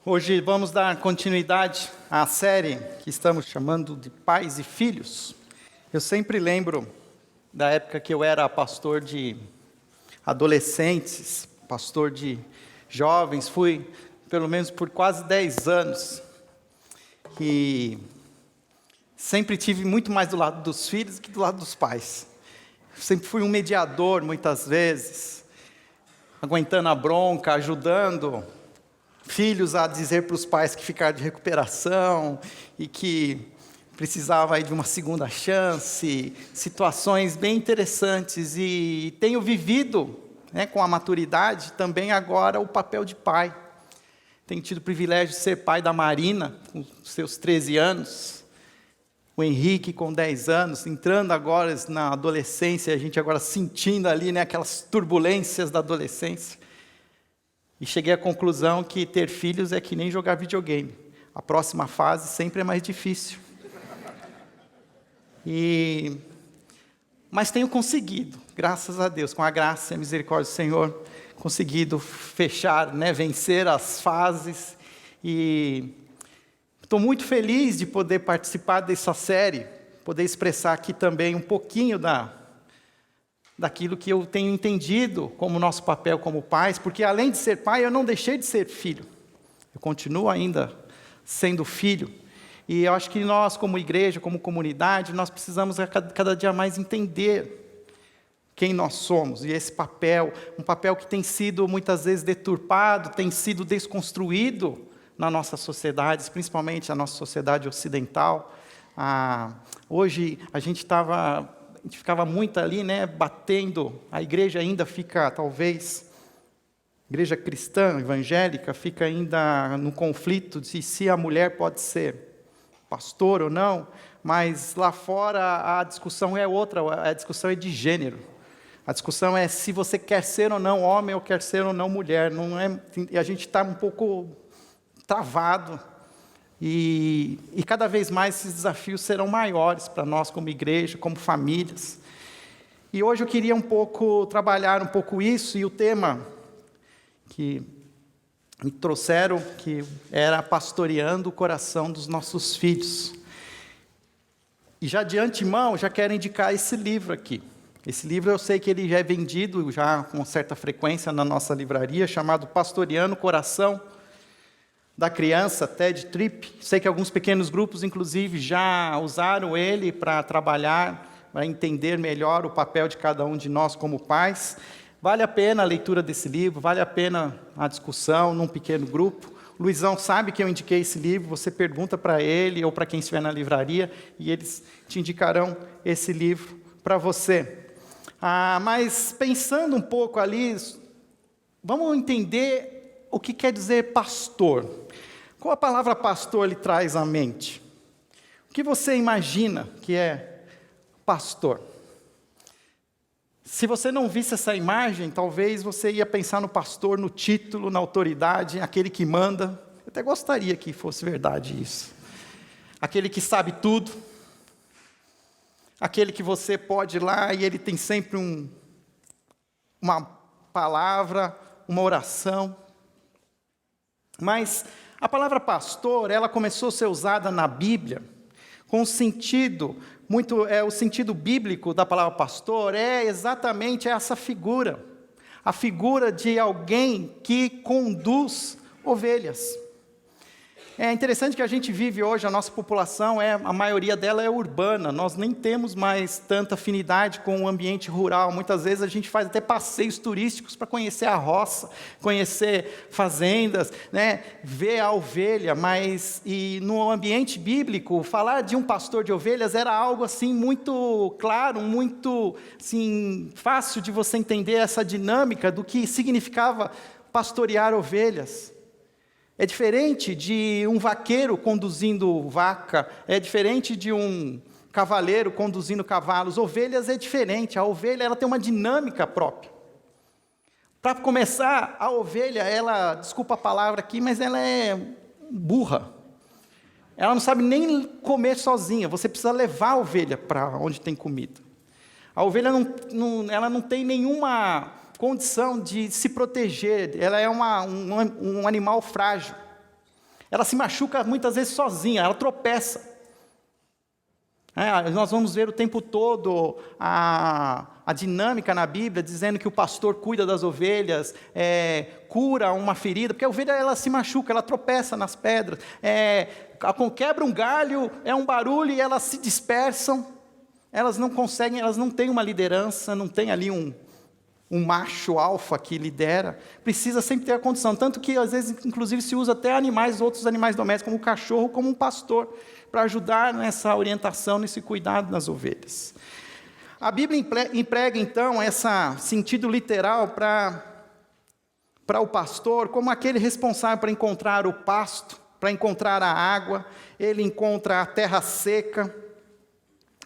Hoje vamos dar continuidade à série que estamos chamando de Pais e Filhos. Eu sempre lembro da época que eu era pastor de adolescentes, pastor de jovens, fui pelo menos por quase 10 anos. E sempre tive muito mais do lado dos filhos que do lado dos pais. Sempre fui um mediador muitas vezes, aguentando a bronca, ajudando filhos a dizer para os pais que ficaram de recuperação e que precisava aí de uma segunda chance, situações bem interessantes. E tenho vivido, com a maturidade também agora o papel de pai. Tenho tido o privilégio de ser pai da Marina, com seus 13 anos, o Henrique com 10 anos, entrando agora na adolescência, a gente agora sentindo ali aquelas turbulências da adolescência. E cheguei à conclusão que ter filhos é que nem jogar videogame. A próxima fase sempre é mais difícil. Mas tenho conseguido, graças a Deus, com a graça e a misericórdia do Senhor, conseguido fechar, vencer as fases. E estou muito feliz de poder participar dessa série, poder expressar aqui também um pouquinho daquilo que eu tenho entendido como nosso papel como pais, porque além de ser pai, eu não deixei de ser filho. Eu continuo ainda sendo filho. E eu acho que nós, como igreja, como comunidade, nós precisamos cada dia mais entender quem nós somos. E esse papel, um papel que tem sido muitas vezes deturpado, tem sido desconstruído na nossa sociedade, principalmente na nossa sociedade ocidental. Hoje a gente ficava muito ali, batendo. A igreja ainda fica, talvez, igreja cristã, evangélica, fica ainda no conflito de se a mulher pode ser pastor ou não, mas lá fora a discussão é outra, a discussão é de gênero. A discussão é se você quer ser ou não homem ou quer ser ou não mulher. E a gente está um pouco travado. E cada vez mais esses desafios serão maiores para nós como igreja, como famílias. E hoje eu queria trabalhar um pouco isso, e o tema que me trouxeram, que era pastoreando o coração dos nossos filhos. E já de antemão, já quero indicar esse livro aqui. Esse livro eu sei que ele já é vendido já com certa frequência na nossa livraria, chamado Pastoreando o Coração da Criança, Ted Tripp. Sei que alguns pequenos grupos, inclusive, já usaram ele para trabalhar, para entender melhor o papel de cada um de nós como pais. Vale a pena a leitura desse livro, vale a pena a discussão num pequeno grupo. O Luizão sabe que eu indiquei esse livro, você pergunta para ele ou para quem estiver na livraria, e eles te indicarão esse livro para você. Mas pensando um pouco ali, vamos entender o que quer dizer pastor. Qual a palavra pastor lhe traz à mente? O que você imagina que é pastor? Se você não visse essa imagem, talvez você ia pensar no pastor, no título, na autoridade, aquele que manda. Eu até gostaria que fosse verdade isso. Aquele que sabe tudo. Aquele que você pode ir lá e ele tem sempre uma palavra, uma oração. Mas a palavra pastor, ela começou a ser usada na Bíblia com um sentido o sentido bíblico da palavra pastor é exatamente essa figura, a figura de alguém que conduz ovelhas. É interessante que a gente vive hoje, a nossa população, a maioria dela é urbana, nós nem temos mais tanta afinidade com o ambiente rural. Muitas vezes a gente faz até passeios turísticos para conhecer a roça, conhecer fazendas, ver a ovelha, e no ambiente bíblico, falar de um pastor de ovelhas era algo assim muito claro, muito assim, fácil de você entender essa dinâmica do que significava pastorear ovelhas. É diferente de um vaqueiro conduzindo vaca, é diferente de um cavaleiro conduzindo cavalos. Ovelhas é diferente, a ovelha ela tem uma dinâmica própria. Para começar, a ovelha, desculpa a palavra aqui, mas ela é burra. Ela não sabe nem comer sozinha, você precisa levar a ovelha para onde tem comida. A ovelha ela não tem nenhuma condição de se proteger, ela é um animal frágil. Ela se machuca muitas vezes sozinha, ela tropeça. Nós vamos ver o tempo todo a dinâmica na Bíblia, dizendo que o pastor cuida das ovelhas, cura uma ferida, porque a ovelha ela se machuca, ela tropeça nas pedras, quebra um galho, é um barulho e elas se dispersam, elas não conseguem, elas não têm uma liderança, não tem ali um macho alfa que lidera, precisa sempre ter a condição, tanto que às vezes inclusive se usa até outros animais domésticos, como o cachorro, como um pastor, para ajudar nessa orientação, nesse cuidado das ovelhas. A Bíblia emprega então esse sentido literal para o pastor, como aquele responsável para encontrar o pasto, para encontrar a água, ele encontra a terra seca,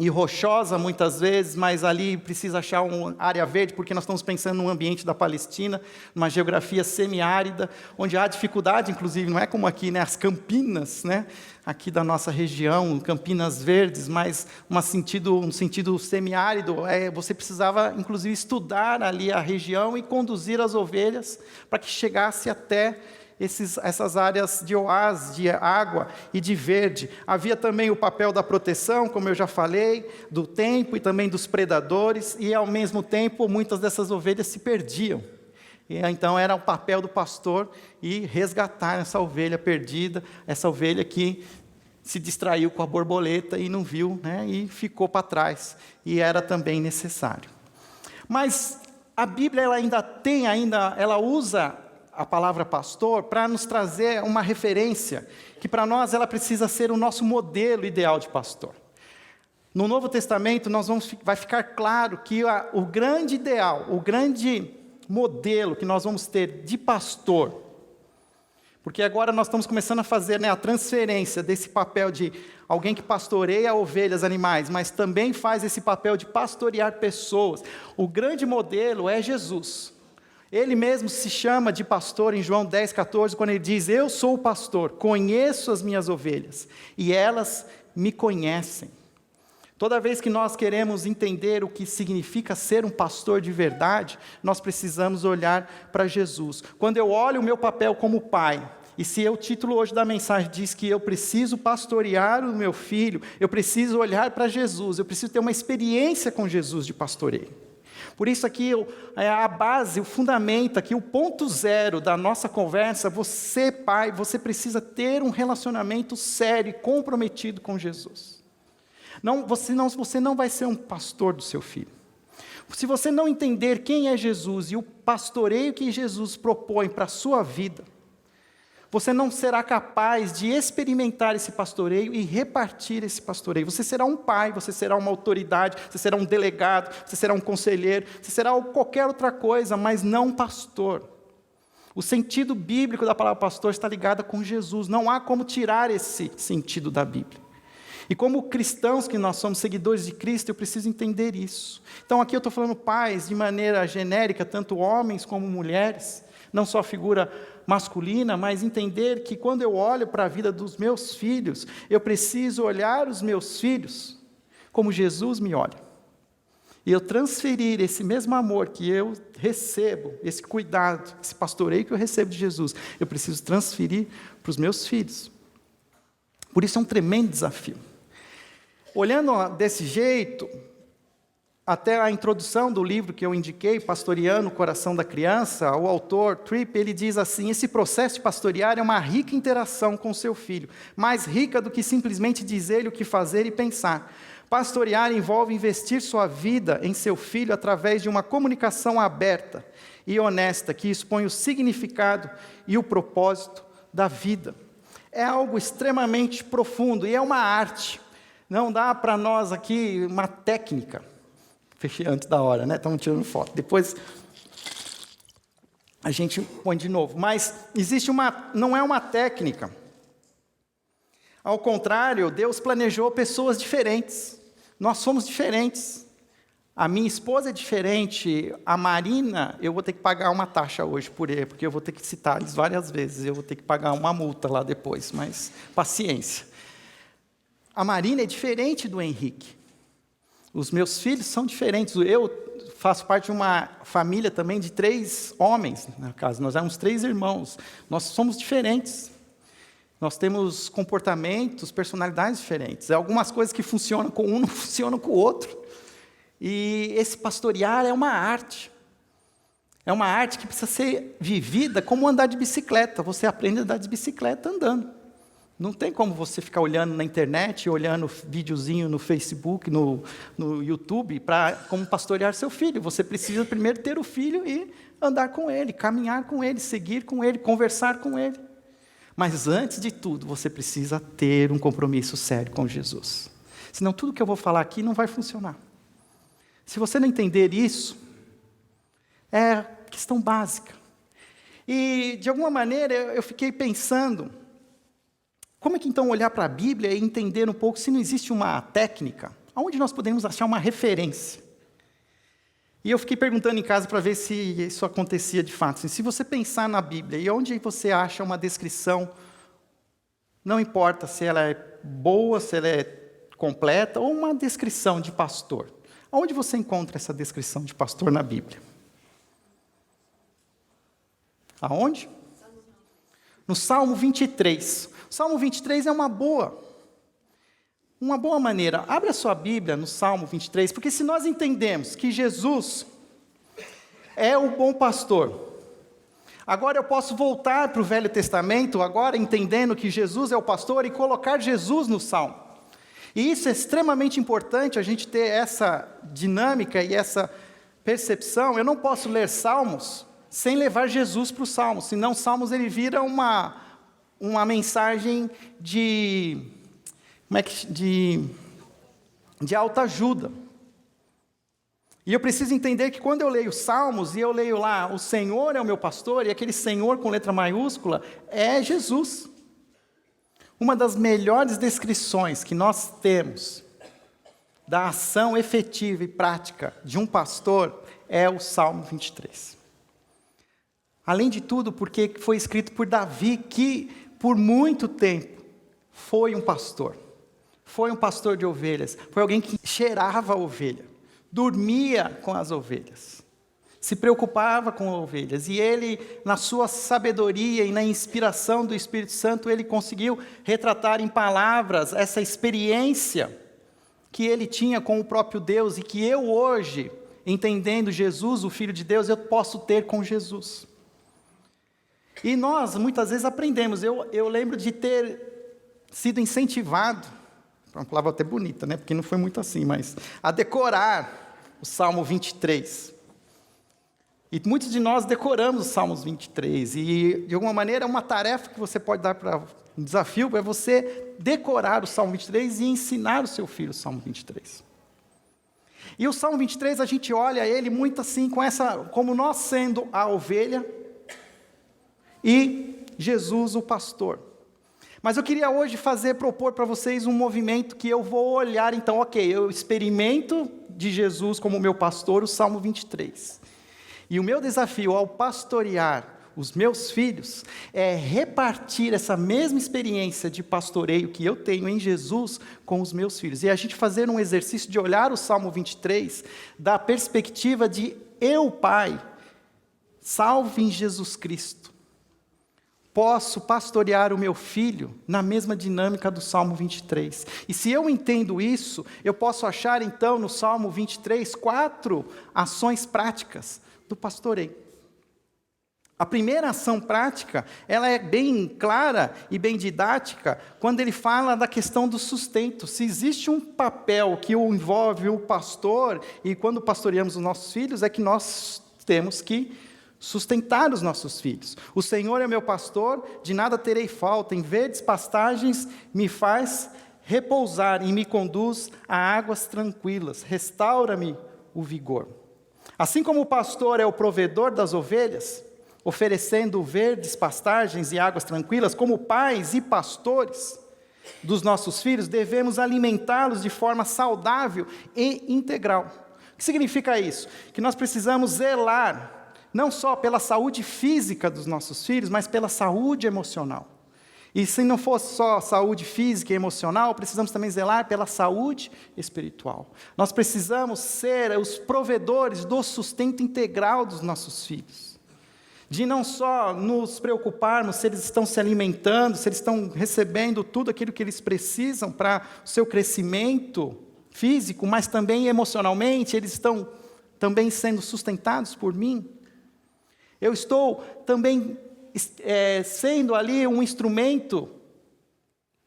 e rochosa muitas vezes, mas ali precisa achar uma área verde, porque nós estamos pensando no ambiente da Palestina, numa geografia semiárida, onde há dificuldade, inclusive, não é como aqui, né, as campinas, né, aqui da nossa região, campinas verdes, mas um sentido semiárido, você precisava, inclusive, estudar ali a região e conduzir as ovelhas para que chegasse até essas áreas de oásis, de água e de verde. Havia também o papel da proteção, como eu já falei, do tempo e também dos predadores, e ao mesmo tempo muitas dessas ovelhas se perdiam. E, então era o papel do pastor ir resgatar essa ovelha perdida, essa ovelha que se distraiu com a borboleta e não viu, né, e ficou para trás, e era também necessário. Mas a Bíblia ela usa a palavra pastor para nos trazer uma referência, que para nós ela precisa ser o nosso modelo ideal de pastor. No Novo Testamento vai ficar claro que o grande ideal, o grande modelo que nós vamos ter de pastor, porque agora nós estamos começando a fazer, né, a transferência desse papel de alguém que pastoreia ovelhas, animais, mas também faz esse papel de pastorear pessoas. O grande modelo é Jesus. Ele mesmo se chama de pastor em João 10,14, quando ele diz: eu sou o pastor, conheço as minhas ovelhas, e elas me conhecem. Toda vez que nós queremos entender o que significa ser um pastor de verdade, nós precisamos olhar para Jesus. Quando eu olho o meu papel como pai, e se o título hoje da mensagem diz que eu preciso pastorear o meu filho, eu preciso olhar para Jesus, eu preciso ter uma experiência com Jesus de pastoreio. Por isso aqui a base, o fundamento aqui, o ponto zero da nossa conversa, você pai, você precisa ter um relacionamento sério e comprometido com Jesus. Você não vai ser um pastor do seu filho. Se você não entender quem é Jesus e o pastoreio que Jesus propõe para a sua vida, você não será capaz de experimentar esse pastoreio e repartir esse pastoreio. Você será um pai, você será uma autoridade, você será um delegado, você será um conselheiro, você será qualquer outra coisa, mas não um pastor. O sentido bíblico da palavra pastor está ligado com Jesus. Não há como tirar esse sentido da Bíblia. E como cristãos que nós somos seguidores de Cristo, eu preciso entender isso. Então aqui eu estou falando pais de maneira genérica, tanto homens como mulheres, não só a figura masculina, mas entender que quando eu olho para a vida dos meus filhos, eu preciso olhar os meus filhos como Jesus me olha. E eu transferir esse mesmo amor que eu recebo, esse cuidado, esse pastoreio que eu recebo de Jesus, eu preciso transferir para os meus filhos. Por isso é um tremendo desafio. Olhando desse jeito, até a introdução do livro que eu indiquei, Pastoreando o Coração da Criança, o autor, Tripp, ele diz assim: esse processo de pastorear é uma rica interação com seu filho, mais rica do que simplesmente dizer-lhe o que fazer e pensar. Pastorear envolve investir sua vida em seu filho através de uma comunicação aberta e honesta, que expõe o significado e o propósito da vida. É algo extremamente profundo e é uma arte. Não dá para nós aqui uma técnica. Fechei antes da hora, né? Estamos tirando foto. Depois a gente põe de novo. Mas não é uma técnica. Ao contrário, Deus planejou pessoas diferentes. Nós somos diferentes. A minha esposa é diferente. A Marina, eu vou ter que pagar uma taxa hoje por ele, porque eu vou ter que citar eles várias vezes. Eu vou ter que pagar uma multa lá depois, mas paciência. A Marina é diferente do Henrique. Os meus filhos são diferentes. Eu faço parte de uma família também de 3 homens, no caso, nós éramos 3 irmãos. Nós somos diferentes. Nós temos comportamentos, personalidades diferentes. Algumas coisas que funcionam com um não funcionam com o outro. E esse pastorear é uma arte. É uma arte que precisa ser vivida como andar de bicicleta. Você aprende a andar de bicicleta andando. Não tem como você ficar olhando na internet, olhando videozinho no Facebook, no YouTube, para como pastorear seu filho. Você precisa primeiro ter o filho e andar com ele, caminhar com ele, seguir com ele, conversar com ele. Mas antes de tudo, você precisa ter um compromisso sério com Jesus. Senão tudo que eu vou falar aqui não vai funcionar. Se você não entender isso, é questão básica. E, de alguma maneira, eu fiquei pensando, como é que então olhar para a Bíblia e entender um pouco se não existe uma técnica, onde nós podemos achar uma referência? E eu fiquei perguntando em casa para ver se isso acontecia de fato. Se você pensar na Bíblia e onde você acha uma descrição, não importa se ela é boa, se ela é completa, ou uma descrição de pastor. Onde você encontra essa descrição de pastor na Bíblia? Aonde? No Salmo 23. O Salmo 23 é uma boa maneira. Abra a sua Bíblia no Salmo 23, porque se nós entendemos que Jesus é o bom pastor, agora eu posso voltar para o Velho Testamento, agora entendendo que Jesus é o pastor, e colocar Jesus no Salmo. E isso é extremamente importante, a gente ter essa dinâmica e essa percepção. Eu não posso ler Salmos sem levar Jesus para o Salmo, senão Salmos ele vira uma mensagem de autoajuda. E eu preciso entender que quando eu leio Salmos, e eu leio lá, o Senhor é o meu pastor, e aquele Senhor com letra maiúscula é Jesus. Uma das melhores descrições que nós temos da ação efetiva e prática de um pastor é o Salmo 23. Além de tudo, porque foi escrito por Davi, que por muito tempo foi um pastor. Foi um pastor de ovelhas. Foi alguém que cheirava a ovelha. Dormia com as ovelhas. Se preocupava com ovelhas. E ele, na sua sabedoria e na inspiração do Espírito Santo, ele conseguiu retratar em palavras essa experiência que ele tinha com o próprio Deus e que eu hoje, entendendo Jesus, o Filho de Deus, eu posso ter com Jesus. E nós, muitas vezes, aprendemos. Eu lembro de ter sido incentivado, uma palavra até bonita, né? Porque não foi muito assim, mas a decorar o Salmo 23. E muitos de nós decoramos os Salmos 23. E, de alguma maneira, uma tarefa que você pode dar para um desafio é você decorar o Salmo 23 e ensinar o seu filho o Salmo 23. E o Salmo 23, a gente olha ele muito assim, como nós sendo a ovelha, e Jesus o pastor. Mas eu queria hoje propor para vocês um movimento que eu vou olhar, então, eu experimento de Jesus como meu pastor, o Salmo 23. E o meu desafio ao pastorear os meus filhos é repartir essa mesma experiência de pastoreio que eu tenho em Jesus com os meus filhos. E a gente fazer um exercício de olhar o Salmo 23 da perspectiva de eu, Pai, salvo em Jesus Cristo, posso pastorear o meu filho na mesma dinâmica do Salmo 23. E se eu entendo isso, eu posso achar então no Salmo 23 4 ações práticas do pastoreio. A primeira ação prática, ela é bem clara e bem didática, quando ele fala da questão do sustento. Se existe um papel que envolve o pastor, e quando pastoreamos os nossos filhos, é que nós temos que sustentar os nossos filhos. O Senhor é meu pastor, de nada terei falta, em verdes pastagens me faz repousar e me conduz a águas tranquilas, restaura-me o vigor. Assim como o pastor é o provedor das ovelhas, oferecendo verdes pastagens e águas tranquilas, como pais e pastores dos nossos filhos, devemos alimentá-los de forma saudável e integral. O que significa isso? Que nós precisamos zelar não só pela saúde física dos nossos filhos, mas pela saúde emocional. E se não fosse só saúde física e emocional, precisamos também zelar pela saúde espiritual. Nós precisamos ser os provedores do sustento integral dos nossos filhos. de não só nos preocuparmos se eles estão se alimentando, se eles estão recebendo tudo aquilo que eles precisam para o seu crescimento físico, mas também emocionalmente, eles estão também sendo sustentados por mim. Eu estou também sendo ali um instrumento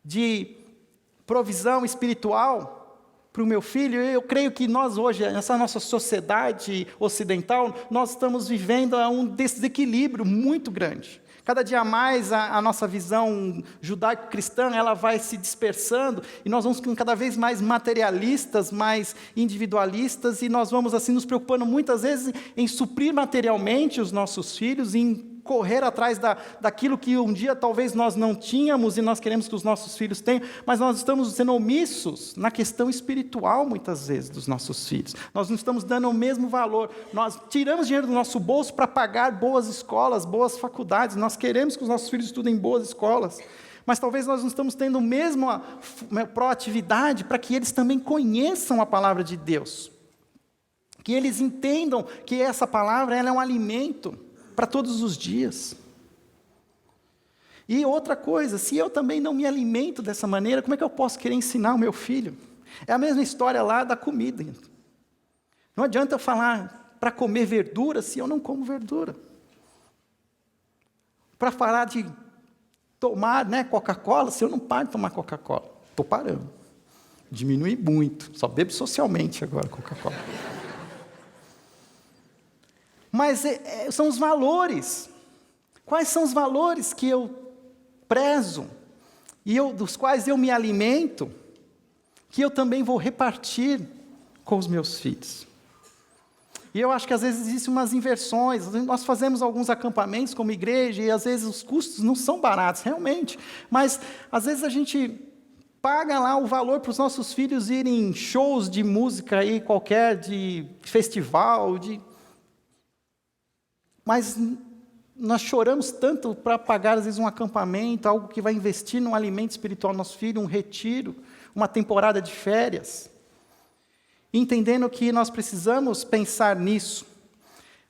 de provisão espiritual para o meu filho. Eu creio que nós hoje, nessa nossa sociedade ocidental, nós estamos vivendo um desequilíbrio muito grande. Cada dia mais a nossa visão judaico-cristã, ela vai se dispersando, e nós vamos ficando cada vez mais materialistas, mais individualistas, e nós vamos assim nos preocupando muitas vezes em suprir materialmente os nossos filhos, em correr atrás daquilo que um dia talvez nós não tínhamos e nós queremos que os nossos filhos tenham, mas nós estamos sendo omissos na questão espiritual muitas vezes dos nossos filhos. Nós não estamos dando o mesmo valor. Nós tiramos dinheiro do nosso bolso para pagar boas escolas, boas faculdades. Nós queremos que os nossos filhos estudem em boas escolas, mas talvez nós não estamos tendo a mesma proatividade para que eles também conheçam a palavra de Deus, que eles entendam que essa palavra ela é um alimento para todos os dias. E outra coisa, se eu também não me alimento dessa maneira, como é que eu posso querer ensinar o meu filho? É a mesma história lá da comida. Não adianta eu falar para comer verdura se eu não como verdura. Para parar de tomar Coca-Cola se eu não paro de tomar Coca-Cola. Estou parando. Diminui muito. Só bebo socialmente agora Coca-Cola. Mas são os valores. Quais são os valores que eu prezo, e dos quais eu me alimento, que eu também vou repartir com os meus filhos? E eu acho que às vezes existem umas inversões. Nós fazemos alguns acampamentos como igreja, e às vezes os custos não são baratos, realmente. Mas às vezes a gente paga lá o valor para os nossos filhos irem em shows de música aí, qualquer, de festival, mas nós choramos tanto para pagar, às vezes, um acampamento, algo que vai investir num alimento espiritual do nosso filho, um retiro, uma temporada de férias. Entendendo que nós precisamos pensar nisso.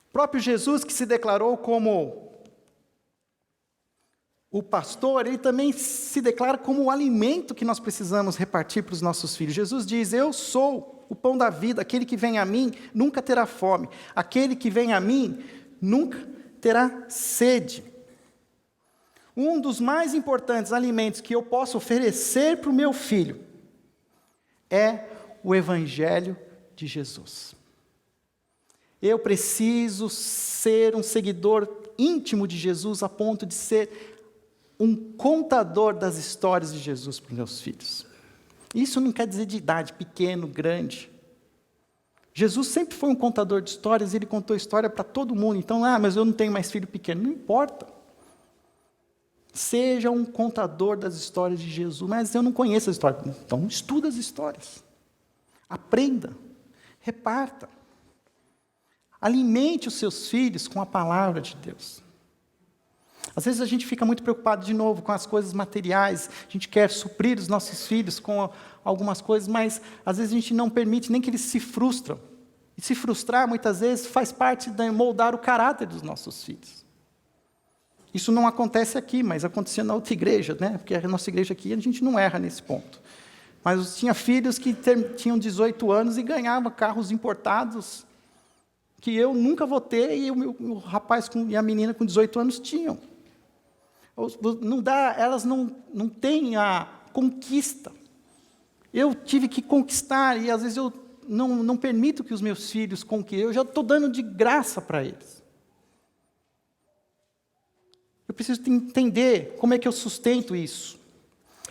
O próprio Jesus, que se declarou como o pastor, ele também se declara como o alimento que nós precisamos repartir para os nossos filhos. Jesus diz: eu sou o pão da vida, aquele que vem a mim nunca terá fome, aquele que vem a mim nunca terá sede. Um dos mais importantes alimentos que eu posso oferecer para o meu filho é o Evangelho de Jesus. Eu preciso ser um seguidor íntimo de Jesus a ponto de ser um contador das histórias de Jesus para os meus filhos. Isso não quer dizer de idade, pequeno, grande. Jesus sempre foi um contador de histórias, ele contou história para todo mundo. Então, mas eu não tenho mais filho pequeno. Não importa. Seja um contador das histórias de Jesus. Mas eu não conheço as histórias. Então, estuda as histórias. Aprenda. Reparta. Alimente os seus filhos com a palavra de Deus. Às vezes a gente fica muito preocupado de novo com as coisas materiais, a gente quer suprir os nossos filhos com algumas coisas, mas às vezes a gente não permite nem que eles se frustram. E se frustrar, muitas vezes, faz parte de moldar o caráter dos nossos filhos. Isso não acontece aqui, mas acontecia na outra igreja, porque a nossa igreja aqui, a gente não erra nesse ponto. Mas tinha filhos que tinham 18 anos e ganhavam carros importados, que eu nunca vou ter, e o rapaz e a menina com 18 anos tinham. Não dá, elas não têm a conquista. Eu tive que conquistar, e às vezes eu não permito que os meus filhos conquistem. Eu já estou dando de graça para eles. Eu preciso entender como é que eu sustento isso.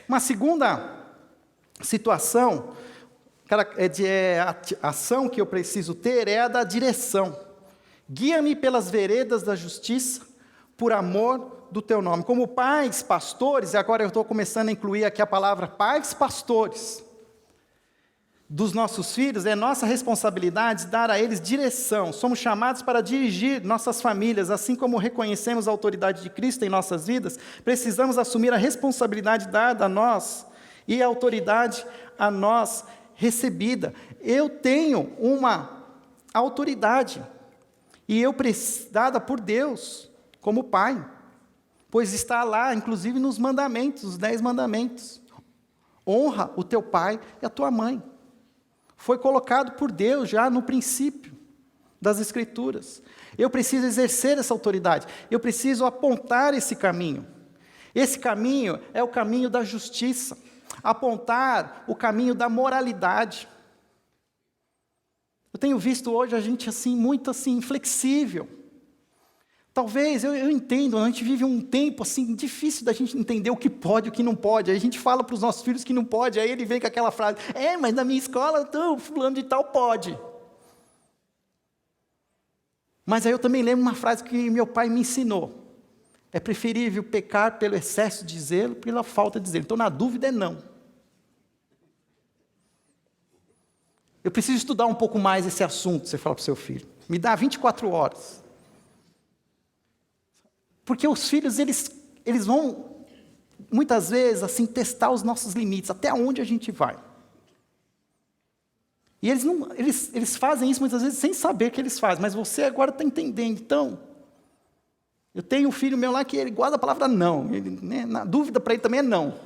Uma segunda situação, a ação que eu preciso ter é a da direção. Guia-me pelas veredas da justiça, por amor do teu nome. Como pais, pastores, e agora eu estou começando a incluir aqui a palavra pais, pastores, dos nossos filhos, é nossa responsabilidade dar a eles direção. Somos chamados para dirigir nossas famílias, assim como reconhecemos a autoridade de Cristo em nossas vidas, precisamos assumir a responsabilidade dada a nós e a autoridade a nós recebida. Eu tenho uma autoridade, e dada por Deus, como pai, pois está lá, inclusive nos mandamentos, os 10 mandamentos. Honra o teu pai e a tua mãe. Foi colocado por Deus já no princípio das Escrituras. Eu preciso exercer essa autoridade, eu preciso apontar esse caminho. Esse caminho é o caminho da justiça, apontar o caminho da moralidade. Eu tenho visto hoje a gente assim, muito assim, inflexível. Talvez, eu entendo, a gente vive um tempo assim, difícil da gente entender o que pode e o que não pode. Aí a gente fala para os nossos filhos que não pode, aí ele vem com aquela frase, mas na minha escola, então, fulano de tal pode. Mas aí eu também lembro uma frase que meu pai me ensinou. É preferível pecar pelo excesso de zelo, pela falta de zelo. Então, na dúvida, é não. Eu preciso estudar um pouco mais esse assunto, você fala para o seu filho. Me dá 24 horas. Porque os filhos, eles vão, muitas vezes, assim, testar os nossos limites, até onde a gente vai. E eles fazem isso muitas vezes sem saber que eles fazem, mas você agora está entendendo. Então, eu tenho um filho meu lá que ele guarda a palavra não. Ele, né, na dúvida para ele também é não.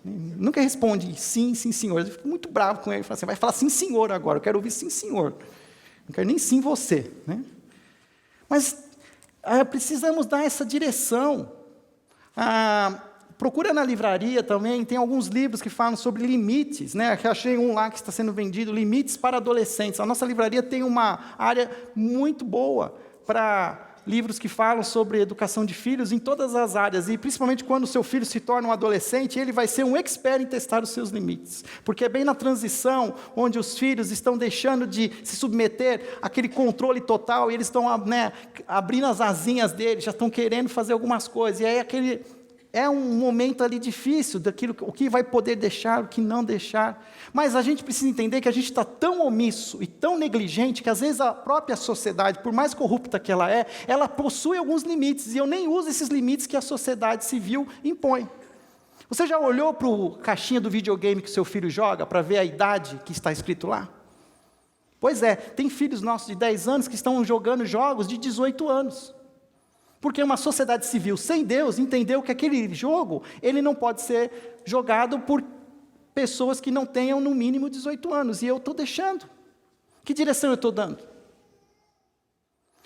Ele nunca responde sim, sim, senhor. Eu fico muito bravo com ele. Falo assim, vai falar sim, senhor agora. Eu quero ouvir sim, senhor. Não quero nem sim, você. Né? Mas precisamos dar essa direção. Procura na livraria também, tem alguns livros que falam sobre limites, né? Eu achei um lá que está sendo vendido, Limites para Adolescentes. A nossa livraria tem uma área muito boa para livros que falam sobre educação de filhos em todas as áreas, e principalmente quando o seu filho se torna um adolescente, ele vai ser um expert em testar os seus limites, porque é bem na transição, onde os filhos estão deixando de se submeter àquele controle total, e eles estão abrindo as asinhas deles, já estão querendo fazer algumas coisas, e aí é um momento ali difícil, o que vai poder deixar, o que não deixar. Mas a gente precisa entender que a gente está tão omisso e tão negligente, que às vezes a própria sociedade, por mais corrupta que ela possui alguns limites, e eu nem uso esses limites que a sociedade civil impõe. Você já olhou para a caixinha do videogame que o seu filho joga, para ver a idade que está escrito lá? Pois é, tem filhos nossos de 10 anos que estão jogando jogos de 18 anos. Porque uma sociedade civil sem Deus entendeu que aquele jogo, ele não pode ser jogado por pessoas que não tenham no mínimo 18 anos. E eu estou deixando. Que direção eu estou dando?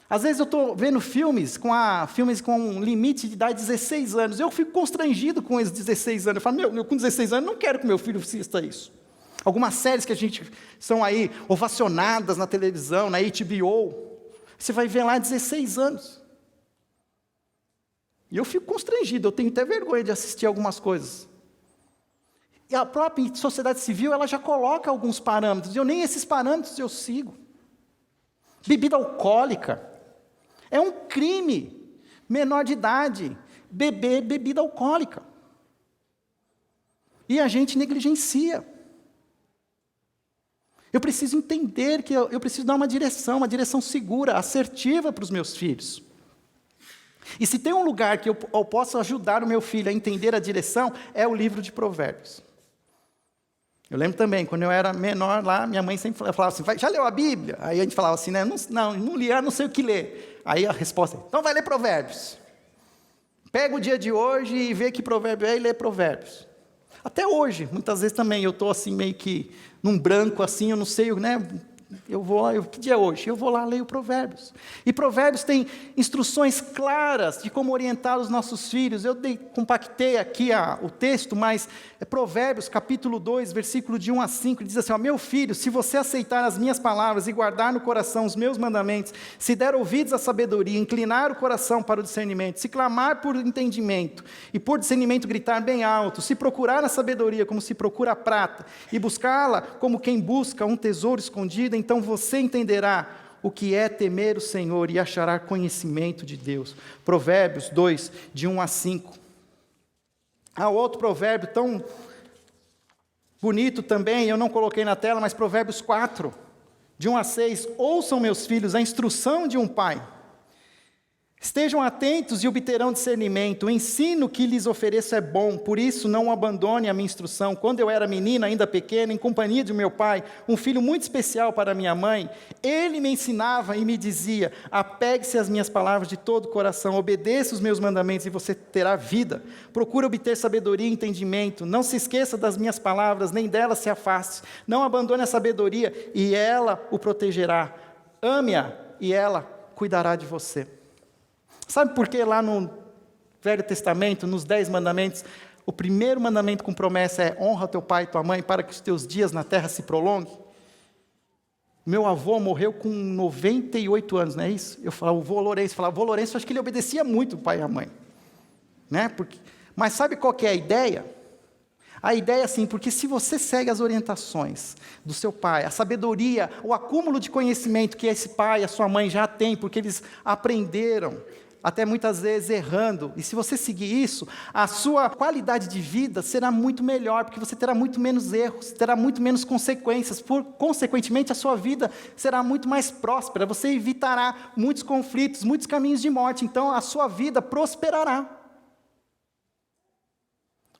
Às vezes eu estou vendo filmes com um limite de idade de 16 anos. Eu fico constrangido com esses 16 anos. Eu falo, com 16 anos não quero que meu filho assista isso. Algumas séries que são aí ovacionadas na televisão, na HBO. Você vai ver lá 16 anos. E eu fico constrangido, eu tenho até vergonha de assistir algumas coisas. E a própria sociedade civil, ela já coloca alguns parâmetros, e nem esses parâmetros eu sigo. Bebida alcoólica. É um crime, menor de idade, beber bebida alcoólica. E a gente negligencia. Eu preciso entender que eu preciso dar uma direção segura, assertiva para os meus filhos. E se tem um lugar que eu posso ajudar o meu filho a entender a direção, é o livro de Provérbios. Eu lembro também, quando eu era menor lá, minha mãe sempre falava assim, já leu a Bíblia? Aí a gente falava assim, né? Não li, não sei o que ler. Aí a resposta é, então vai ler Provérbios. Pega o dia de hoje e vê que provérbio é e lê Provérbios. Até hoje, muitas vezes também, eu estou assim meio que num branco assim, eu não sei, né? Que dia é hoje? Eu vou lá, leio Provérbios. E Provérbios tem instruções claras de como orientar os nossos filhos. Eu compactei aqui o texto, mas é Provérbios, capítulo 2, versículo de 1 a 5, diz assim, meu filho, se você aceitar as minhas palavras e guardar no coração os meus mandamentos, se der ouvidos à sabedoria, inclinar o coração para o discernimento, se clamar por entendimento, e por discernimento gritar bem alto, se procurar a sabedoria como se procura a prata, e buscá-la como quem busca um tesouro escondido, então você entenderá o que é temer o Senhor e achará conhecimento de Deus. Provérbios 2, de 1 a 5. Há outro provérbio tão bonito também, eu não coloquei na tela, mas Provérbios 4, de 1 a 6. Ouçam, meus filhos, a instrução de um pai. Estejam atentos e obterão discernimento. O ensino que lhes ofereço é bom, por isso não abandone a minha instrução. Quando eu era menina, ainda pequena, em companhia de meu pai, um filho muito especial para minha mãe, ele me ensinava e me dizia: apegue-se às minhas palavras de todo o coração, obedeça os meus mandamentos e você terá vida. Procure obter sabedoria e entendimento. Não se esqueça das minhas palavras, nem delas se afaste. Não abandone a sabedoria e ela o protegerá. Ame-a e ela cuidará de você. Sabe por que lá no Velho Testamento, nos 10 mandamentos, o primeiro mandamento com promessa é: honra teu pai e tua mãe para que os teus dias na terra se prolonguem? Meu avô morreu com 98 anos, não é isso? Eu falava, o vô Lourenço, acho que ele obedecia muito o pai e a mãe. Né? Mas sabe qual que é a ideia? A ideia é assim, porque se você segue as orientações do seu pai, a sabedoria, o acúmulo de conhecimento que esse pai e a sua mãe já têm, porque eles aprenderam, até muitas vezes errando, e se você seguir isso, a sua qualidade de vida será muito melhor, porque você terá muito menos erros, terá muito menos consequências, consequentemente a sua vida será muito mais próspera, você evitará muitos conflitos, muitos caminhos de morte, então a sua vida prosperará.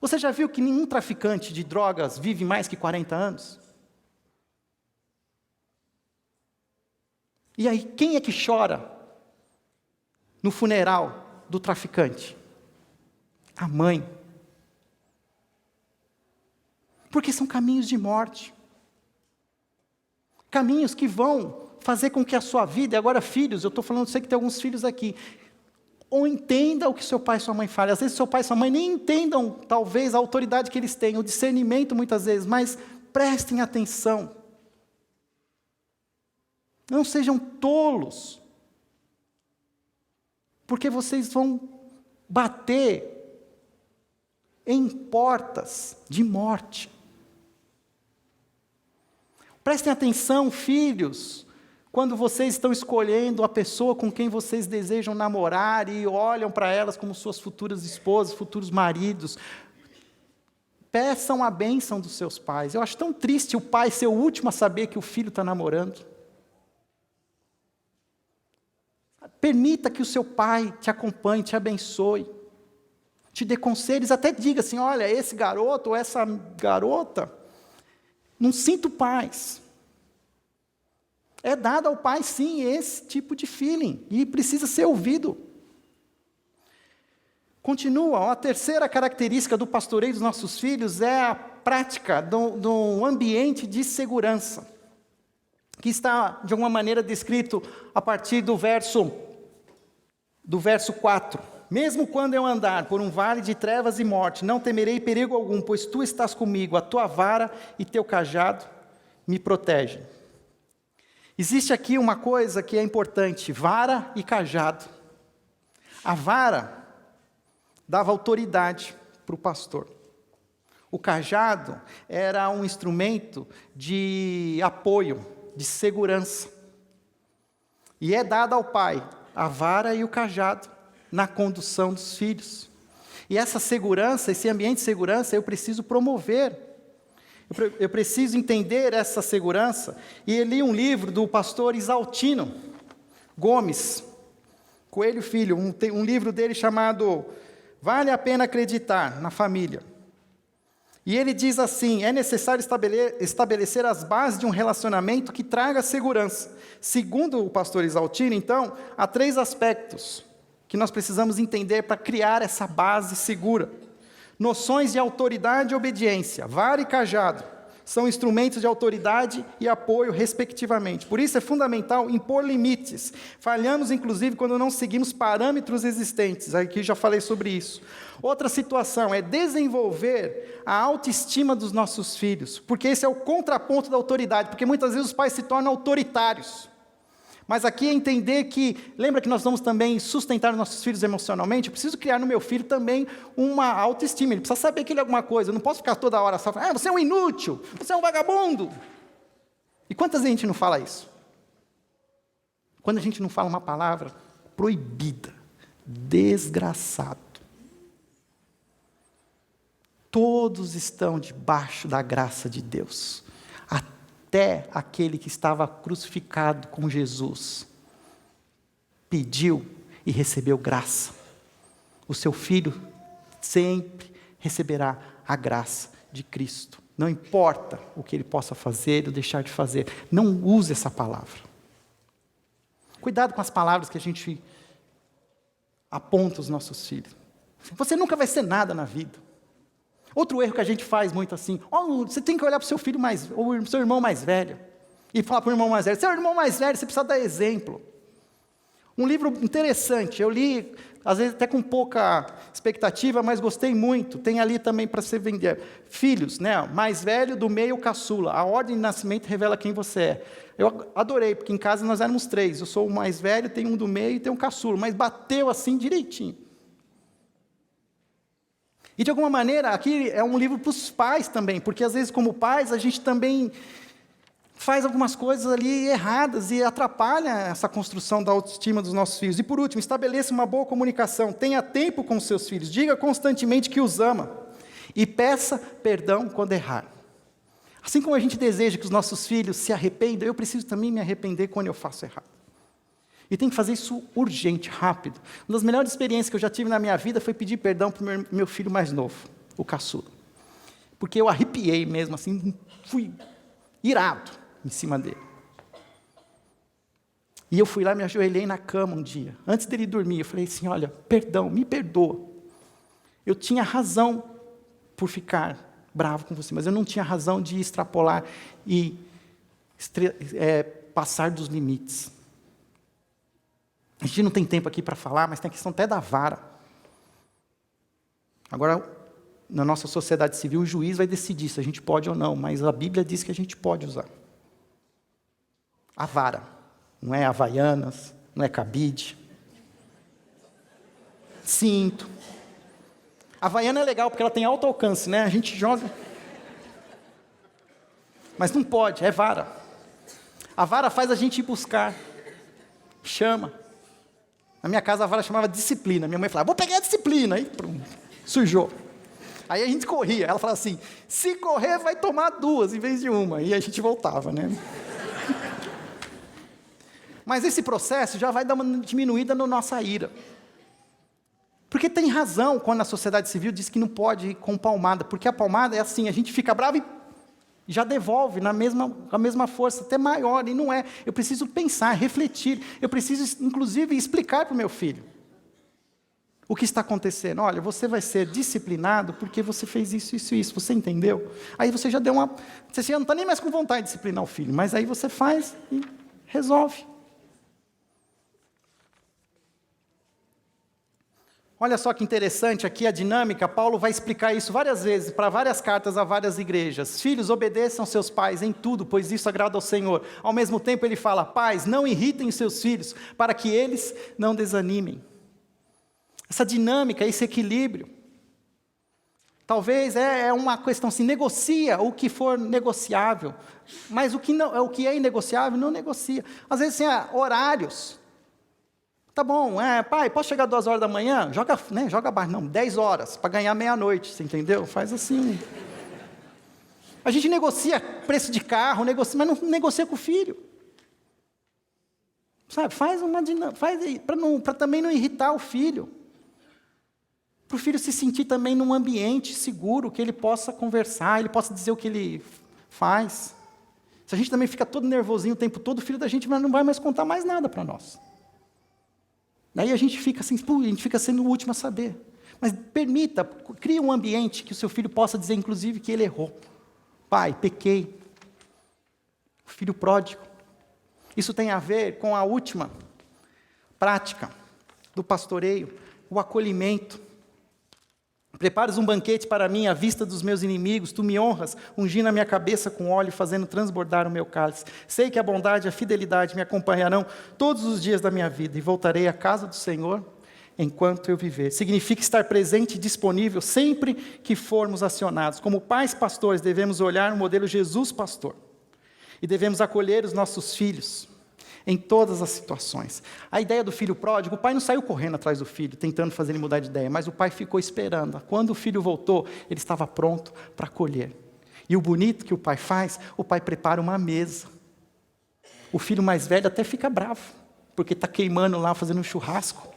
Você já viu que nenhum traficante de drogas vive mais que 40 anos? E aí, quem é que chora no funeral do traficante? A mãe. Porque são caminhos de morte. Caminhos que vão fazer com que a sua vida, e agora filhos, eu estou falando, sei que tem alguns filhos aqui, ou entenda o que seu pai e sua mãe falam. Às vezes seu pai e sua mãe nem entendam, talvez, a autoridade que eles têm, o discernimento muitas vezes, mas prestem atenção. Não sejam tolos, porque vocês vão bater em portas de morte. Prestem atenção, filhos, quando vocês estão escolhendo a pessoa com quem vocês desejam namorar e olham para elas como suas futuras esposas, futuros maridos. Peçam a bênção dos seus pais. Eu acho tão triste o pai ser o último a saber que o filho está namorando. Permita que o seu pai te acompanhe, te abençoe, te dê conselhos, até diga assim: olha, esse garoto ou essa garota, não sinto paz. É dado ao pai, sim, esse tipo de feeling, e precisa ser ouvido. Continua, a terceira característica do pastoreio dos nossos filhos é a prática do ambiente de segurança, que está, de alguma maneira, descrito a partir do verso 4. Mesmo quando eu andar por um vale de trevas e morte, não temerei perigo algum, pois tu estás comigo, a tua vara e teu cajado me protegem. Existe aqui uma coisa que é importante: vara e cajado. A vara dava autoridade para o pastor. O cajado era um instrumento de apoio, de segurança. E é dado ao pai a vara e o cajado na condução dos filhos. E essa segurança, esse ambiente de segurança, eu preciso promover. Eu preciso entender essa segurança. E eu li um livro do pastor Isaltino Gomes Coelho Filho, um livro dele chamado Vale a Pena Acreditar na Família. E ele diz assim: é necessário estabelecer as bases de um relacionamento que traga segurança. Segundo o pastor Isaltino, então, há 3 aspectos que nós precisamos entender para criar essa base segura. Noções de autoridade e obediência. Vara e cajado são instrumentos de autoridade e apoio, respectivamente. Por isso é fundamental impor limites. Falhamos, inclusive, quando não seguimos parâmetros existentes. Aqui já falei sobre isso. Outra situação é desenvolver a autoestima dos nossos filhos, porque esse é o contraponto da autoridade, porque muitas vezes os pais se tornam autoritários. Mas aqui é entender que, lembra que nós vamos também sustentar nossos filhos emocionalmente? Eu preciso criar no meu filho também uma autoestima. Ele precisa saber que ele é alguma coisa. Eu não posso ficar toda hora só falando: você é um inútil, você é um vagabundo. E quantas vezes a gente não fala isso? Quando a gente não fala uma palavra proibida, desgraçado. Todos estão debaixo da graça de Deus. Até aquele que estava crucificado com Jesus pediu e recebeu graça. O seu filho sempre receberá a graça de Cristo. Não importa o que ele possa fazer ou deixar de fazer. Não use essa palavra. Cuidado com as palavras que a gente aponta aos nossos filhos. Você nunca vai ser nada na vida. Outro erro que a gente faz muito assim, você tem que olhar para o seu filho ou o seu irmão mais velho, e falar para o irmão mais velho, seu irmão mais velho, você precisa dar exemplo. Um livro interessante, eu li, às vezes até com pouca expectativa, mas gostei muito, tem ali também para você vender. Filhos, né? Mais velho, do meio, caçula. A ordem de nascimento revela quem você é. Eu adorei, porque em casa nós éramos 3, eu sou o mais velho, tem um do meio e tem um caçula, mas bateu assim direitinho. E de alguma maneira, aqui é um livro para os pais também, porque às vezes como pais a gente também faz algumas coisas ali erradas e atrapalha essa construção da autoestima dos nossos filhos. E por último, estabeleça uma boa comunicação, tenha tempo com os seus filhos, diga constantemente que os ama e peça perdão quando errar. Assim como a gente deseja que os nossos filhos se arrependam, eu preciso também me arrepender quando eu faço errado. E tem que fazer isso urgente, rápido. Uma das melhores experiências que eu já tive na minha vida foi pedir perdão para o meu filho mais novo, o caçula. Porque eu arrepiei mesmo, assim, fui irado em cima dele. E eu fui lá, me ajoelhei na cama um dia. Antes dele dormir, eu falei assim, olha, perdão, me perdoa. Eu tinha razão por ficar bravo com você, mas eu não tinha razão de extrapolar e passar dos limites. A gente não tem tempo aqui para falar, mas tem a questão até da vara. Agora, na nossa sociedade civil, o juiz vai decidir se a gente pode ou não, mas a Bíblia diz que a gente pode usar. A vara. Não é havaianas, não é cabide. Cinto. A havaiana é legal porque ela tem alto alcance, né? A gente joga. Mas não pode, é vara. A vara faz a gente ir buscar. Chama. Na minha casa a vara chamava disciplina. Minha mãe falava, vou pegar a disciplina. Aí sujou. Aí a gente corria. Ela falava assim, se correr vai tomar 2 em vez de 1. E a gente voltava, né? Mas esse processo já vai dar uma diminuída na nossa ira. Porque tem razão quando a sociedade civil diz que não pode ir com palmada. Porque a palmada é assim, a gente fica bravo e já devolve com a mesma força, até maior, e não é. Eu preciso pensar, refletir, eu preciso, inclusive, explicar para o meu filho o que está acontecendo. Olha, você vai ser disciplinado porque você fez isso, isso e isso, você entendeu? Aí você já deu você já não está nem mais com vontade de disciplinar o filho, mas aí você faz e resolve. Olha só que interessante aqui a dinâmica, Paulo vai explicar isso várias vezes, para várias cartas a várias igrejas. Filhos, obedeçam seus pais em tudo, pois isso agrada ao Senhor. Ao mesmo tempo ele fala, pais, não irritem os seus filhos, para que eles não desanimem. Essa dinâmica, esse equilíbrio. Talvez é uma questão assim, negocia o que for negociável, mas o que é inegociável, não negocia. Às vezes assim, horários. Tá bom, pai, posso chegar 2 horas da manhã? Joga baixo, não, 10 horas, para ganhar meia-noite, você entendeu? Faz assim. A gente negocia preço de carro, mas não negocia com o filho. Sabe, faz para também não irritar o filho. Para o filho se sentir também num ambiente seguro, que ele possa conversar, ele possa dizer o que ele faz. Se a gente também fica todo nervosinho o tempo todo, o filho da gente não vai mais contar mais nada para nós. Daí a gente fica assim, a gente fica sendo o último a saber. Mas permita, crie um ambiente que o seu filho possa dizer, inclusive, que ele errou. Pai, pequei. Filho pródigo. Isso tem a ver com a última prática do pastoreio, o acolhimento. Prepares um banquete para mim à vista dos meus inimigos, tu me honras, ungindo a minha cabeça com óleo, fazendo transbordar o meu cálice. Sei que a bondade e a fidelidade me acompanharão todos os dias da minha vida, e voltarei à casa do Senhor enquanto eu viver. Significa estar presente e disponível sempre que formos acionados. Como pais pastores, devemos olhar o modelo Jesus pastor, e devemos acolher os nossos filhos em todas as situações. A ideia do filho pródigo, o pai não saiu correndo atrás do filho, tentando fazer ele mudar de ideia, mas o pai ficou esperando. Quando o filho voltou, ele estava pronto para acolher. E o bonito que o pai faz, o pai prepara uma mesa. O filho mais velho até fica bravo, porque está queimando lá, fazendo um churrasco.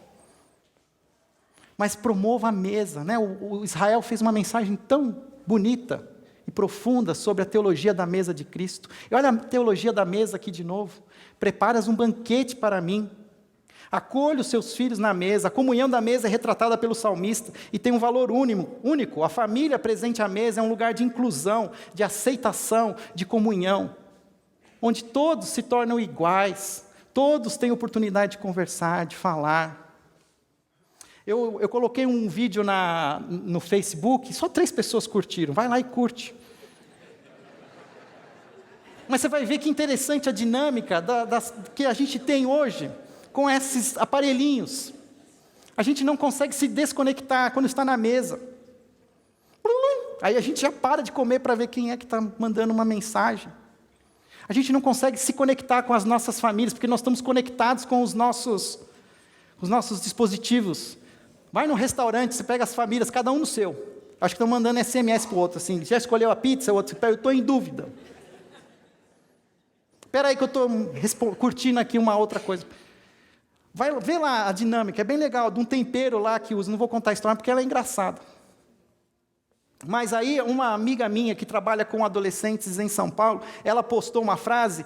mas promova a mesa, né? O Israel fez uma mensagem tão bonita e profunda sobre a teologia da mesa de Cristo. E olha a teologia da mesa aqui de novo. Preparas um banquete para mim. Acolhe os seus filhos na mesa. A comunhão da mesa é retratada pelo salmista e tem um valor único. A família presente à mesa é um lugar de inclusão, de aceitação, de comunhão, onde todos se tornam iguais, todos têm oportunidade de conversar, de falar. Eu coloquei um vídeo no Facebook, só 3 pessoas curtiram. Vai lá e curte. Mas você vai ver que interessante a dinâmica que a gente tem hoje com esses aparelhinhos. A gente não consegue se desconectar quando está na mesa. Aí a gente já para de comer para ver quem é que está mandando uma mensagem. A gente não consegue se conectar com as nossas famílias, porque nós estamos conectados com os nossos dispositivos. Vai no restaurante, você pega as famílias, cada um no seu. Acho que estão mandando SMS para o outro, assim, já escolheu a pizza, o outro, eu estou em dúvida. Espera aí que eu estou curtindo aqui uma outra coisa. Vai ver lá a dinâmica, é bem legal, de um tempero lá que usa, não vou contar a história porque ela é engraçada. Mas aí uma amiga minha que trabalha com adolescentes em São Paulo, ela postou uma frase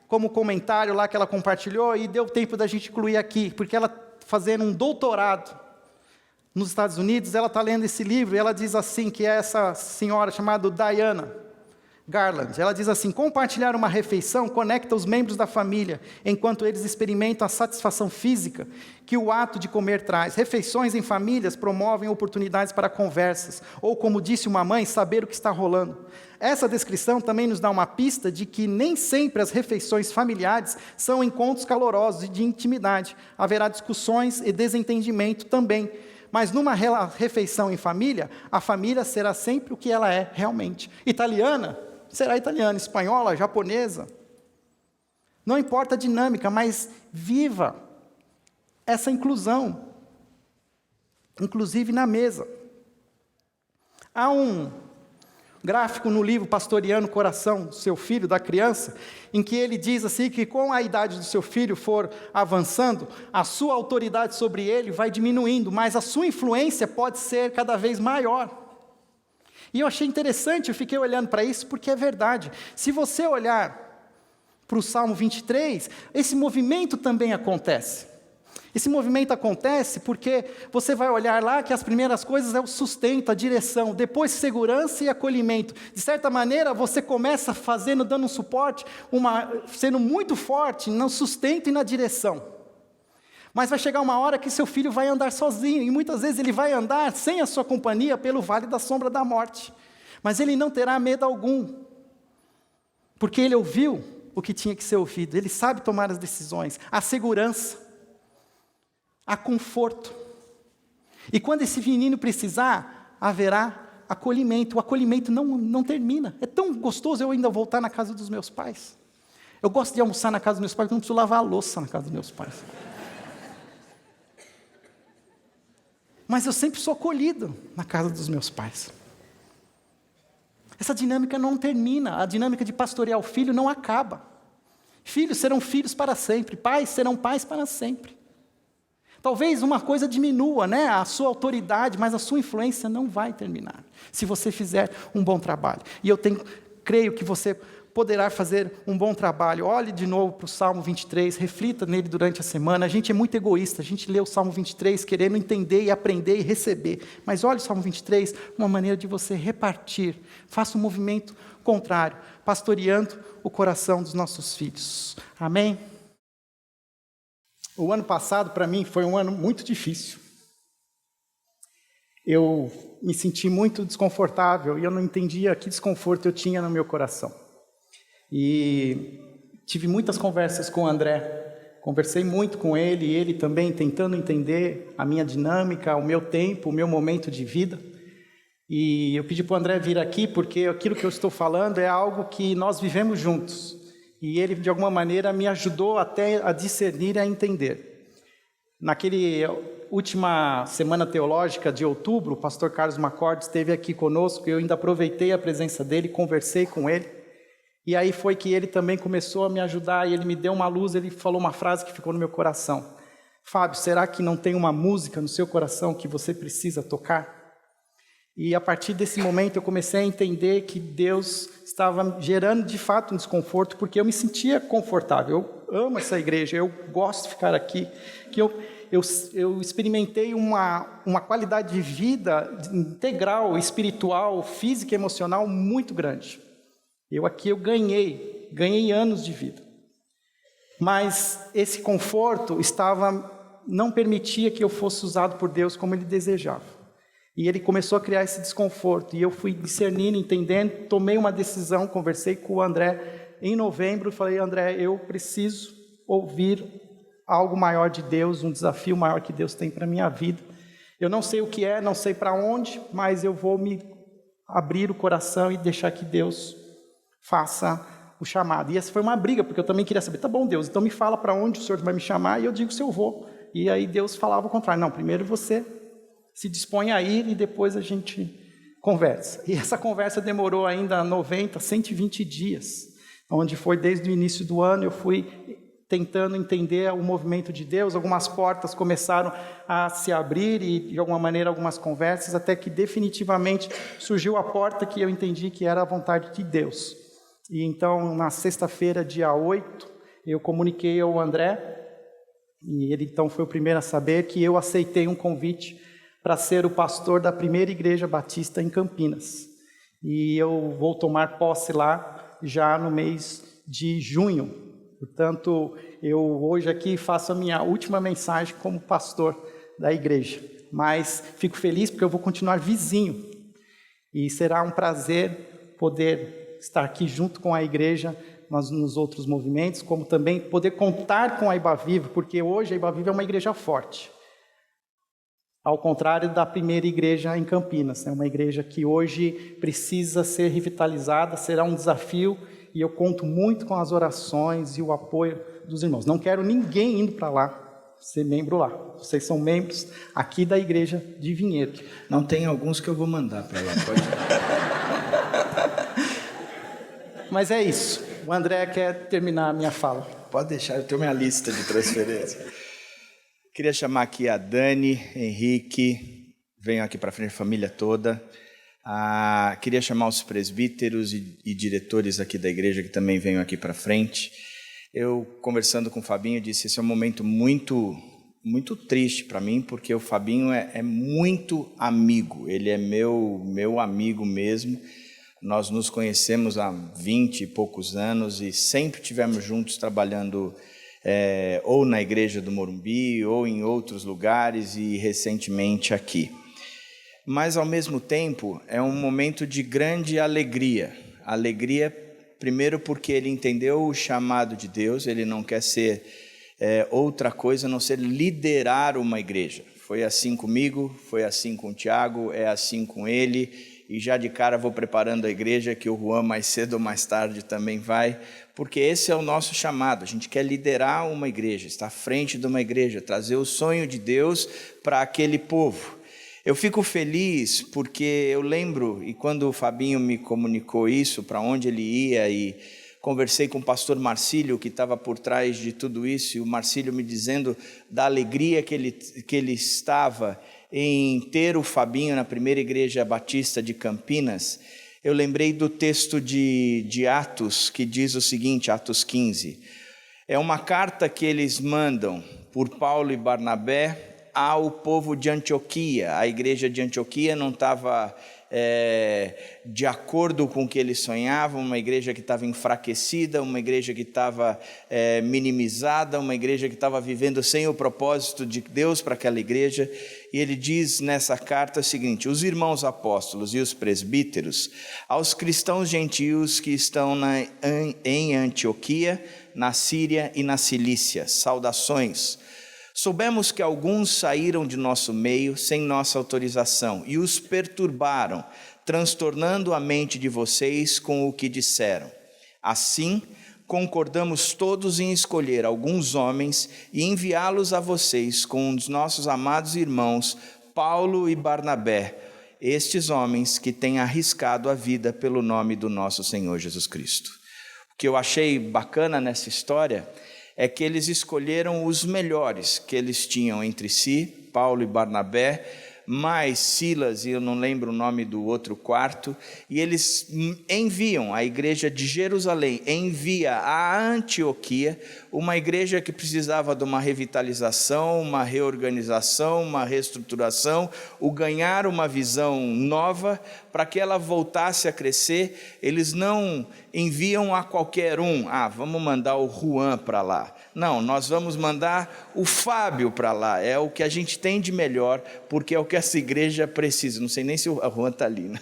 como comentário lá que ela compartilhou e deu tempo da gente incluir aqui, porque ela fazendo um doutorado nos Estados Unidos, ela está lendo esse livro e ela diz assim, que é essa senhora chamada Diana Garland, ela diz assim: compartilhar uma refeição conecta os membros da família, enquanto eles experimentam a satisfação física que o ato de comer traz. Refeições em famílias promovem oportunidades para conversas, ou como disse uma mãe, saber o que está rolando. Essa descrição também nos dá uma pista de que nem sempre as refeições familiares são encontros calorosos e de intimidade. Haverá discussões e desentendimento também. Mas numa refeição em família, a família será sempre o que ela é realmente. Italiana será italiana, espanhola, japonesa. Não importa a dinâmica, mas viva essa inclusão, inclusive na mesa. Há um gráfico no livro Pastoreando o Coração do Seu Filho, da criança, em que ele diz assim que com a idade do seu filho for avançando, a sua autoridade sobre ele vai diminuindo, mas a sua influência pode ser cada vez maior. E eu achei interessante, eu fiquei olhando para isso, porque é verdade. Se você olhar para o Salmo 23, esse movimento também acontece. Esse movimento acontece porque você vai olhar lá que as primeiras coisas é o sustento, a direção, depois segurança e acolhimento. De certa maneira, você começa dando um suporte, sendo muito forte no sustento e na direção. Mas vai chegar uma hora que seu filho vai andar sozinho, e muitas vezes ele vai andar sem a sua companhia pelo vale da sombra da morte. Mas ele não terá medo algum, porque ele ouviu o que tinha que ser ouvido, ele sabe tomar as decisões, há segurança, há conforto. E quando esse menino precisar, haverá acolhimento. O acolhimento não termina. É tão gostoso eu ainda voltar na casa dos meus pais. Eu gosto de almoçar na casa dos meus pais, porque eu não preciso lavar a louça na casa dos meus pais. Mas eu sempre sou acolhido na casa dos meus pais. Essa dinâmica não termina, a dinâmica de pastorear o filho não acaba. Filhos serão filhos para sempre, pais serão pais para sempre. Talvez uma coisa diminua, né, a sua autoridade, mas a sua influência não vai terminar, se você fizer um bom trabalho. E eu creio que você poderá fazer um bom trabalho. Olhe de novo para o Salmo 23, reflita nele durante a semana. A gente é muito egoísta, a gente lê o Salmo 23 querendo entender e aprender e receber. Mas olhe o Salmo 23, uma maneira de você repartir. Faça um movimento contrário, pastoreando o coração dos nossos filhos. Amém? O ano passado, para mim, foi um ano muito difícil. Eu me senti muito desconfortável e eu não entendia que desconforto eu tinha no meu coração. E tive muitas conversas com o André, conversei muito com ele, e ele também tentando entender a minha dinâmica, o meu tempo, o meu momento de vida. E eu pedi para o André vir aqui, porque aquilo que eu estou falando é algo que nós vivemos juntos. E ele, de alguma maneira, me ajudou até a discernir e a entender. Naquele última semana teológica de outubro, o pastor Carlos Macord esteve aqui conosco, e eu ainda aproveitei a presença dele, conversei com ele. E aí foi que ele também começou a me ajudar, e ele me deu uma luz, ele falou uma frase que ficou no meu coração. Fábio, será que não tem uma música no seu coração que você precisa tocar? E a partir desse momento eu comecei a entender que Deus estava gerando de fato um desconforto, porque eu me sentia confortável. Eu amo essa igreja, eu gosto de ficar aqui, que eu experimentei uma qualidade de vida integral, espiritual, física e emocional muito grande. Eu ganhei anos de vida. Mas esse conforto não permitia que eu fosse usado por Deus como Ele desejava. E Ele começou a criar esse desconforto, e eu fui discernindo, entendendo, tomei uma decisão, conversei com o André em novembro, falei, André, eu preciso ouvir algo maior de Deus, um desafio maior que Deus tem para a minha vida. Eu não sei o que é, não sei para onde, mas eu vou me abrir o coração e deixar que Deus faça o chamado. E essa foi uma briga, porque eu também queria saber, tá bom, Deus, então me fala para onde o Senhor vai me chamar, e eu digo se eu vou. E aí Deus falava o contrário, não, primeiro você se dispõe a ir e depois a gente conversa. E essa conversa demorou ainda 90, 120 dias, onde foi desde o início do ano, eu fui tentando entender o movimento de Deus, algumas portas começaram a se abrir e, de alguma maneira, algumas conversas, até que definitivamente surgiu a porta que eu entendi que era a vontade de Deus. E então, na sexta-feira, dia 8, eu comuniquei ao André, e ele então foi o primeiro a saber que eu aceitei um convite para ser o pastor da primeira igreja batista em Campinas. E eu vou tomar posse lá já no mês de junho. Portanto, eu hoje aqui faço a minha última mensagem como pastor da igreja. Mas fico feliz porque eu vou continuar vizinho. E será um prazer poder estar aqui junto com a igreja nos outros movimentos, como também poder contar com a Ibaviva, porque hoje a Ibaviva é uma igreja forte. Ao contrário da primeira igreja em Campinas, é uma igreja que hoje precisa ser revitalizada, será um desafio, e eu conto muito com as orações e o apoio dos irmãos. Não quero ninguém indo para lá, ser membro lá. Vocês são membros aqui da igreja de Vinhedo. Não, tem alguns que eu vou mandar para lá, pode Mas é isso, o André quer terminar a minha fala. Pode deixar, eu tenho minha lista de transferência. Queria chamar aqui a Dani, Henrique, venham aqui para frente, a família toda. Queria chamar os presbíteros e diretores aqui da igreja que também venham aqui para frente. Eu, conversando com o Fabinho, disse, esse é um momento muito triste para mim, porque o Fabinho é muito amigo, ele é meu amigo mesmo. Nós nos conhecemos há 20 e poucos anos e sempre estivemos juntos trabalhando ou na igreja do Morumbi, ou em outros lugares e recentemente aqui. Mas, ao mesmo tempo, é um momento de grande alegria. Alegria, primeiro, porque ele entendeu o chamado de Deus, ele não quer ser outra coisa a não ser liderar uma igreja. Foi assim comigo, foi assim com o Tiago, é assim com ele, e já de cara vou preparando a igreja, que o Juan mais cedo ou mais tarde também vai, porque esse é o nosso chamado, a gente quer liderar uma igreja, estar à frente de uma igreja, trazer o sonho de Deus para aquele povo. Eu fico feliz porque eu lembro, e quando o Fabinho me comunicou isso, para onde ele ia, e conversei com o pastor Marcílio, que estava por trás de tudo isso, e o Marcílio me dizendo da alegria que ele estava em ter o Fabinho na primeira igreja batista de Campinas. Eu lembrei do texto de Atos, que diz o seguinte, Atos 15. É uma carta que eles mandam por Paulo e Barnabé ao povo de Antioquia. A igreja de Antioquia não estava de acordo com o que eles sonhavam, uma igreja que estava enfraquecida, uma igreja que estava minimizada, uma igreja que estava vivendo sem o propósito de Deus para aquela igreja. E ele diz nessa carta o seguinte: os irmãos apóstolos e os presbíteros, aos cristãos gentios que estão em Antioquia, na Síria e na Cilícia, saudações. Soubemos que alguns saíram de nosso meio sem nossa autorização e os perturbaram, transtornando a mente de vocês com o que disseram. Assim, concordamos todos em escolher alguns homens e enviá-los a vocês com os nossos amados irmãos Paulo e Barnabé, estes homens que têm arriscado a vida pelo nome do nosso Senhor Jesus Cristo. O que eu achei bacana nessa história é que eles escolheram os melhores que eles tinham entre si, Paulo e Barnabé, mais Silas, e eu não lembro o nome do outro quarto, e eles enviam a igreja de Jerusalém, envia a Antioquia, uma igreja que precisava de uma revitalização, uma reorganização, uma reestruturação, o ganhar uma visão nova, para que ela voltasse a crescer. Eles não enviam a qualquer um, vamos mandar o Juan para lá. Não, nós vamos mandar o Fábio para lá, é o que a gente tem de melhor, porque é o que essa igreja precisa. Não sei nem se o Juan está ali, né?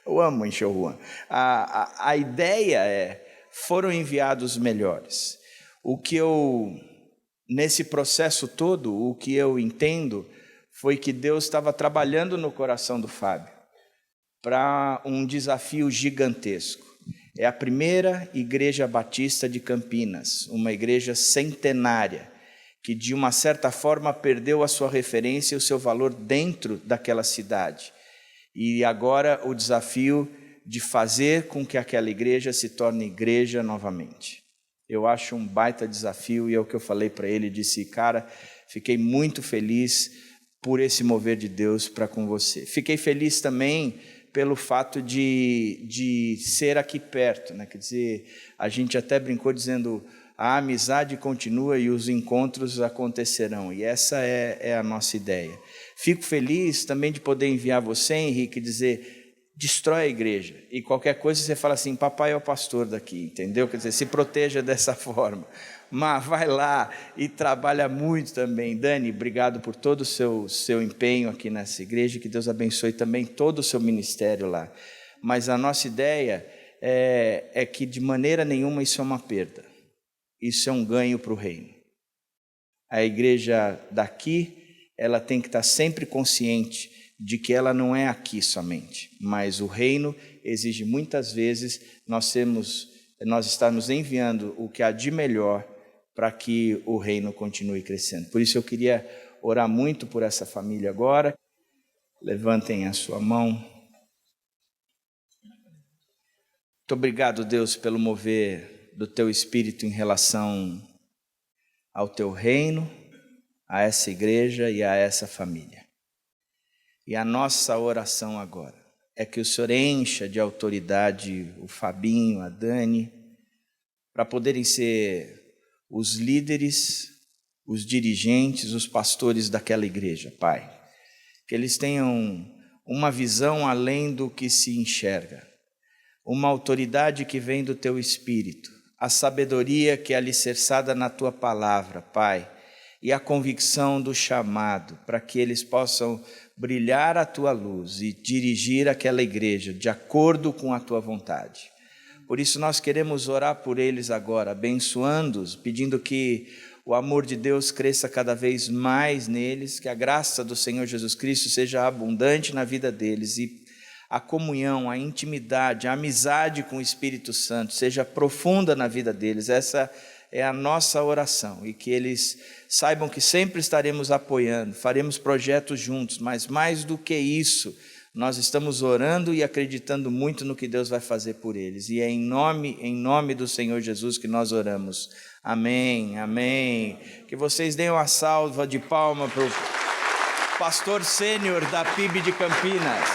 Eu amo encher o Juan. A ideia foram enviados os melhores. Nesse processo todo, o que eu entendo foi que Deus estava trabalhando no coração do Fábio para um desafio gigantesco. É a primeira igreja batista de Campinas, uma igreja centenária, que de uma certa forma perdeu a sua referência e o seu valor dentro daquela cidade. E agora o desafio de fazer com que aquela igreja se torne igreja novamente. Eu acho um baita desafio, e é o que eu falei para ele, disse, cara, fiquei muito feliz por esse mover de Deus para com você. Fiquei feliz também pelo fato de ser aqui perto, né? Quer dizer, a gente até brincou dizendo, a amizade continua e os encontros acontecerão, e essa é a nossa ideia. Fico feliz também de poder enviar você, Henrique, e dizer, destrói a igreja, e qualquer coisa você fala assim, papai é o pastor daqui, entendeu? Quer dizer, se proteja dessa forma, mas vai lá e trabalha muito também. Dani, obrigado por todo o seu empenho aqui nessa igreja, que Deus abençoe também todo o seu ministério lá. Mas a nossa ideia é que de maneira nenhuma isso é uma perda, isso é um ganho para o reino. A igreja daqui, ela tem que estar sempre consciente de que ela não é aqui somente, mas o reino exige muitas vezes nós estarmos enviando o que há de melhor para que o reino continue crescendo. Por isso eu queria orar muito por essa família agora. Levantem a sua mão. Muito obrigado, Deus, pelo mover do teu Espírito em relação ao teu reino, a essa igreja e a essa família. E a nossa oração agora é que o Senhor encha de autoridade o Fabinho, a Dani, para poderem ser os líderes, os dirigentes, os pastores daquela igreja, Pai. Que eles tenham uma visão além do que se enxerga, uma autoridade que vem do Teu Espírito, a sabedoria que é alicerçada na Tua palavra, Pai, e a convicção do chamado, para que eles possam brilhar a Tua luz e dirigir aquela igreja de acordo com a Tua vontade. Por isso nós queremos orar por eles agora, abençoando-os, pedindo que o amor de Deus cresça cada vez mais neles, que a graça do Senhor Jesus Cristo seja abundante na vida deles e a comunhão, a intimidade, a amizade com o Espírito Santo seja profunda na vida deles. Essa é a nossa oração, e que eles saibam que sempre estaremos apoiando, faremos projetos juntos, mas mais do que isso, nós estamos orando e acreditando muito no que Deus vai fazer por eles. E é em nome do Senhor Jesus que nós oramos. Amém, amém. Que vocês deem uma salva de palma para o pastor sênior da PIB de Campinas.